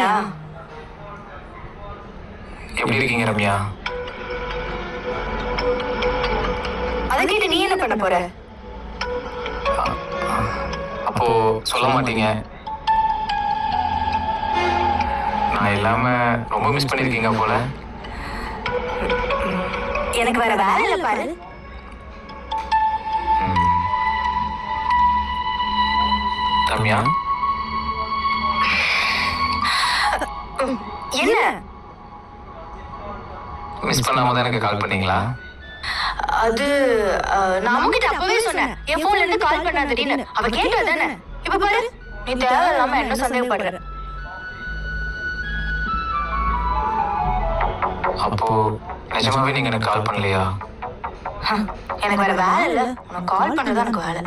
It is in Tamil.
சாப்பிட்டியா? எப்படி இருக்கீங்க ரம்யா? அதை கேட்டு நீ என்ன பண்ண போற? அப்போ சொல்ல மாட்டீங்க. நான் இல்லாம ரொம்ப மிஸ் பண்ணிருக்கீங்க போல. எனக்கு வேற வேலை இல்ல பாரு. ரம்யா, என்ன மிஸ் பண்ணாம தான் எனக்கு கால் பண்ணீங்களா? அது நான் அம்மாகிட்ட அப்பவே சொன்னேன், என் போன்ல இருந்து கால் பண்ணாதடின்னு. அவ கேட்டா தானே. இப்ப பாரு, நீ தேவையில்லாம என்ன சந்தேகப்படுற. அப்போ நிஜமாவே நீங்க எனக்கு கால் பண்ணலையா? எனக்கு வேற வேலை இல்ல, உனக்கு கால் பண்றதா எனக்கு வேலை.